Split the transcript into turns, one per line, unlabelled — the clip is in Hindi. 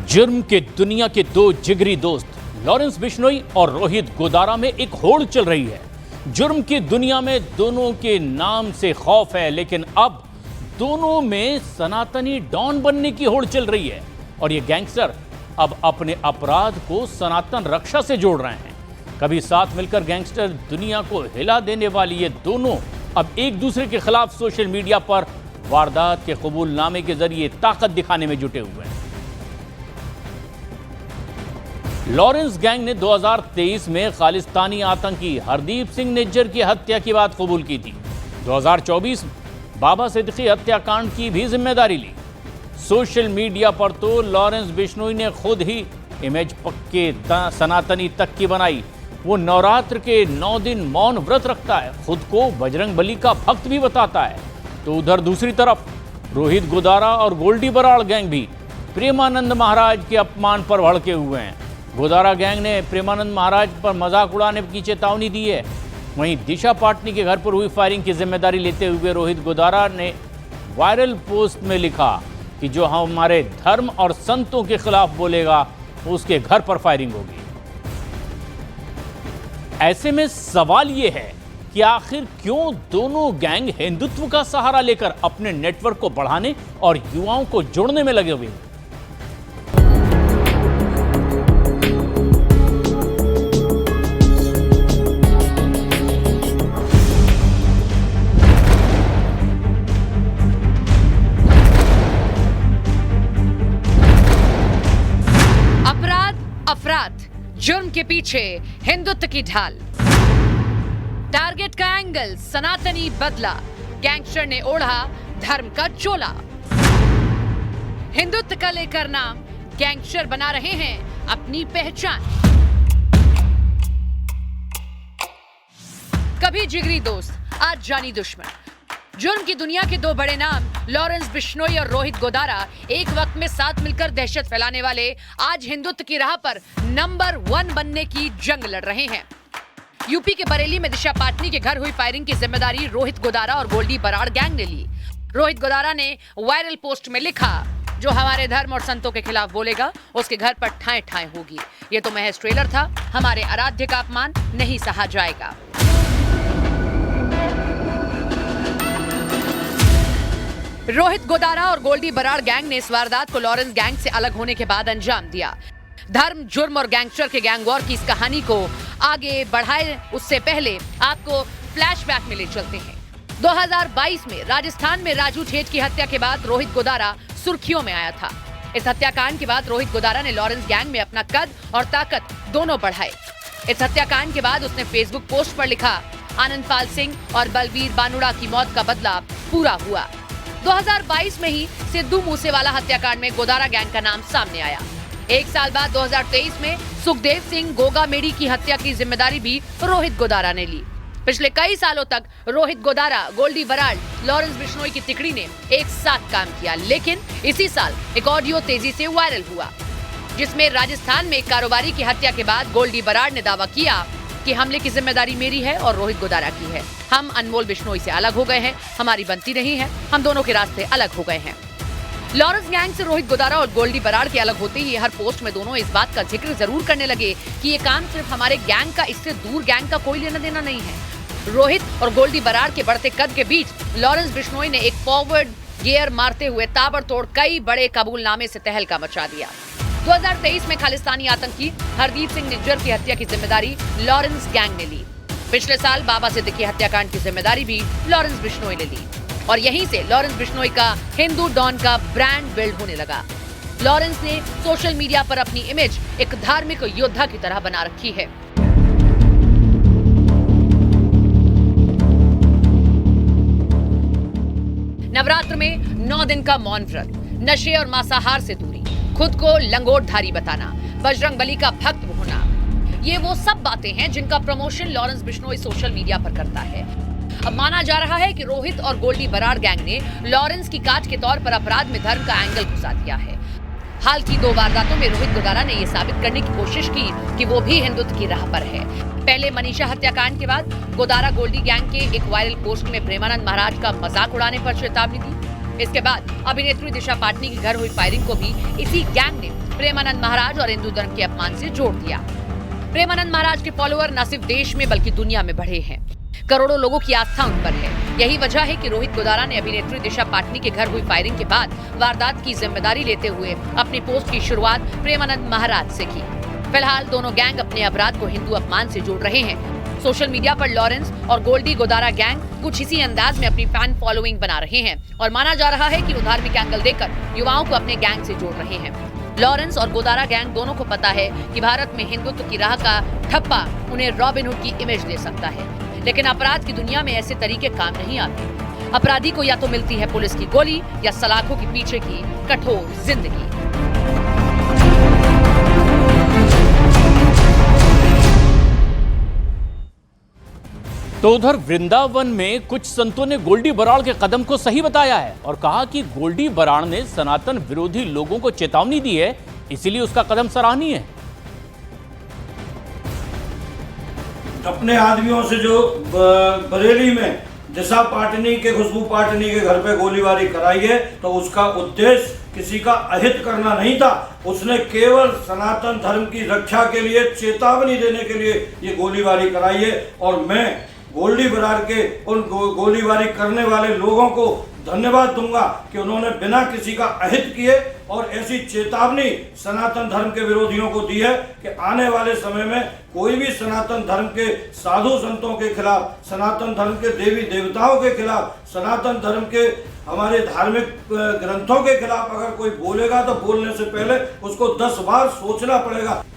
जुर्म के दुनिया के दो जिगरी दोस्त लॉरेंस बिश्नोई और रोहित गोदारा में एक होड़ चल रही है। जुर्म की दुनिया में दोनों के नाम से खौफ है, लेकिन अब दोनों में सनातनी डॉन बनने की होड़ चल रही है और ये गैंगस्टर अब अपने अपराध को सनातन रक्षा से जोड़ रहे हैं। कभी साथ मिलकर गैंगस्टर दुनिया को हिला देने वाली ये दोनों अब एक दूसरे के खिलाफ सोशल मीडिया पर वारदात के कबूलनामे के जरिए ताकत दिखाने में जुटे हुए हैं। लॉरेंस गैंग ने 2023 में खालिस्तानी आतंकी हरदीप सिंह निज्जर की हत्या की बात कबूल की थी। 2024 बाबा सिद्दीकी हत्याकांड की भी जिम्मेदारी ली। सोशल मीडिया पर तो लॉरेंस बिश्नोई ने खुद ही इमेज पक्के सनातनी तक की बनाई। वो नवरात्र के 9 दिन मौन व्रत रखता है, खुद को बजरंग बली का भक्त भी बताता है। तो उधर दूसरी तरफ रोहित गोदारा और गोल्डी बराड़ गैंग भी प्रेमानंद महाराज के अपमान पर भड़के हुए हैं। गोदारा गैंग ने प्रेमानंद महाराज पर मजाक उड़ाने की चेतावनी दी है। वहीं दिशा पाटनी के घर पर हुई फायरिंग की जिम्मेदारी लेते हुए रोहित गोदारा ने वायरल पोस्ट में लिखा कि जो हमारे धर्म और संतों के खिलाफ बोलेगा उसके घर पर फायरिंग होगी। ऐसे में सवाल यह है कि आखिर क्यों दोनों गैंग हिंदुत्व का सहारा लेकर अपने नेटवर्क को बढ़ाने और युवाओं को जोड़ने में लगे हुए हैं।
अपराध जुर्म के पीछे हिंदुत्व की ढाल, टारगेट का एंगल सनातनी बदला, गैंगस्टर ने ओढ़ा धर्म का चोला। हिंदुत्व का लेकर नाम गैंगस्टर बना रहे हैं अपनी पहचान। कभी जिगरी दोस्त, आज जानी दुश्मन। जुर्म की दुनिया के दो बड़े नाम लॉरेंस बिश्नोई और रोहित गोदारा एक वक्त में साथ मिलकर दहशत फैलाने वाले आज हिंदुत्व की राह पर नंबर 1 बनने की जंग लड़ रहे हैं। यूपी के बरेली में दिशा पाटनी के घर हुई फायरिंग की जिम्मेदारी रोहित गोदारा और गोल्डी बराड़ गैंग ने ली। रोहित गोदारा ने वायरल पोस्ट में लिखा, जो हमारे धर्म और संतों के खिलाफ बोलेगा उसके घर पर ठाए ठाए होगी। ये तो महज ट्रेलर था, हमारे आराध्य का अपमान नहीं सहा जाएगा। रोहित गोदारा और गोल्डी बराड़ गैंग ने इस वारदात को लॉरेंस गैंग से अलग होने के बाद अंजाम दिया। धर्म, जुर्म और गैंगस्टर के गैंग वॉर की इस कहानी को आगे बढ़ाए उससे पहले आपको फ्लैशबैक में ले चलते हैं। 2022 में राजस्थान में राजू ठेठ की हत्या के बाद रोहित गोदारा सुर्खियों में आया था। इस हत्याकांड के बाद रोहित गोदारा ने लॉरेंस गैंग में अपना कद और ताकत दोनों बढ़ाए। इस हत्याकांड के बाद उसने फेसबुक पोस्ट पर लिखा, आनंदपाल सिंह और बलवीर बानुड़ा की मौत का बदला पूरा हुआ। 2022 में ही सिद्धू मूसेवाला हत्याकांड में गोदारा गैंग का नाम सामने आया। एक साल बाद 2023 में सुखदेव सिंह गोगा मेडी की हत्या की जिम्मेदारी भी रोहित गोदारा ने ली। पिछले कई सालों तक रोहित गोदारा, गोल्डी बराड़, लॉरेंस बिश्नोई की तिकड़ी ने एक साथ काम किया, लेकिन इसी साल एक ऑडियो तेजी से वायरल हुआ, जिसमें राजस्थान में एक कारोबारी की हत्या के बाद गोल्डी बराड़ ने दावा किया कि हमले की जिम्मेदारी मेरी है और रोहित गोदारा की है। हम अनमोल बिश्नोई से अलग हो गए हैं, हमारी बनती नहीं है, हम दोनों के रास्ते अलग हो गए हैं। लॉरेंस गैंग से रोहित गोदारा और गोल्डी बराड़ के अलग होते ही हर पोस्ट में दोनों इस बात का जिक्र जरूर करने लगे कि ये काम सिर्फ हमारे गैंग का, इससे दूर गैंग का कोई लेना देना नहीं है। रोहित और गोल्डी बराड़ के बढ़ते कद के बीच लॉरेंस बिश्नोई ने एक फॉरवर्ड गियर मारते हुए ताबड़तोड़ कई बड़े कबूलनामे से तहलका मचा दिया। 2023 में खालिस्तानी आतंकी हरदीप सिंह निज्जर की हत्या की जिम्मेदारी लॉरेंस गैंग ने ली। पिछले साल बाबा सिद्दीकी हत्याकांड की जिम्मेदारी भी लॉरेंस बिश्नोई ने ली और यहीं से लॉरेंस बिश्नोई का हिंदू डॉन का ब्रांड बिल्ड होने लगा। लॉरेंस ने सोशल मीडिया पर अपनी इमेज एक धार्मिक योद्धा की तरह बना रखी है। नवरात्र में 9 दिन का मौन व्रत, नशे और मांसाहार से दूरी, खुद को लंगोटधारी बताना, बजरंग बली का भक्त होना, ये वो सब बातें हैं जिनका promotion Lawrence Bishnoi social media पर करता है। अब माना जा रहा है कि रोहित और गोल्डी बराड़ गैंग ने लॉरेंस की काट के तौर पर अपराध में धर्म का एंगल घुसा दिया है। हाल की 2 वारदातों में रोहित गोदारा ने यह साबित करने की कोशिश की कि वो भी हिंदुत्व की राह पर है। पहले मनीषा हत्याकांड के बाद गोदारा गोल्डी गैंग के एक वायरल पोस्ट में प्रेमानंद महाराज का मजाक उड़ाने पर चेतावनी दी। इसके बाद अभिनेत्री दिशा पाटनी के घर हुई फायरिंग को भी इसी गैंग ने प्रेमानंद महाराज और हिंदू धर्म के अपमान से जोड़ दिया। प्रेमानंद महाराज के फॉलोअर न सिर्फ देश में बल्कि दुनिया में बढ़े हैं। करोड़ों लोगों की आस्था उन पर है। यही वजह है कि रोहित गोदारा ने अभिनेत्री दिशा पाटनी के घर हुई फायरिंग के बाद वारदात की जिम्मेदारी लेते हुए अपनी पोस्ट की शुरुआत प्रेमानंद महाराज से की। फिलहाल दोनों गैंग अपने अपराध को हिंदू अपमान से जोड़ रहे हैं। सोशल मीडिया पर लॉरेंस और गोल्डी गोदारा गैंग कुछ इसी अंदाज में अपनी फैन फॉलोइंग बना रहे हैं और माना जा रहा है कि वो धार्मिक एंगल देकर युवाओं को अपने गैंग से जोड़ रहे हैं। लॉरेंस और गोदारा गैंग दोनों को पता है कि भारत में हिंदुत्व की राह का ठप्पा उन्हें रॉबिनहुड की इमेज दे सकता है, लेकिन अपराध की दुनिया में ऐसे तरीके काम नहीं आते। अपराधी को या तो मिलती है पुलिस की गोली या सलाखों के पीछे की कठोर जिंदगी।
तो उधर वृंदावन में कुछ संतों ने गोल्डी बराड़ के कदम को सही बताया है और कहा कि गोल्डी बराड़ ने सनातन विरोधी लोगों को चेतावनी दी है, इसीलिए उसका कदम सराहनीय है।
अपने आदमियों से जो बरेली में दिशा पाटनी के खुशबू पाटनी के घर पे गोलीबारी कराई है, तो उसका उद्देश्य किसी का अहित करना नहीं था। उसने केवल सनातन धर्म की रक्षा के लिए, चेतावनी देने के लिए ये गोलीबारी कराई है। और मैं गोल्डी बराड़ के उन गोलीबारी करने वाले लोगों को धन्यवाद दूंगा कि उन्होंने बिना किसी का अहित किए और ऐसी चेतावनी सनातन धर्म के विरोधियों को दी है कि आने वाले समय में कोई भी सनातन धर्म के साधु संतों के खिलाफ, सनातन धर्म के देवी देवताओं के खिलाफ, सनातन धर्म के हमारे धार्मिक ग्रंथों के खिलाफ अगर कोई बोलेगा तो बोलने से पहले उसको 10 बार सोचना पड़ेगा।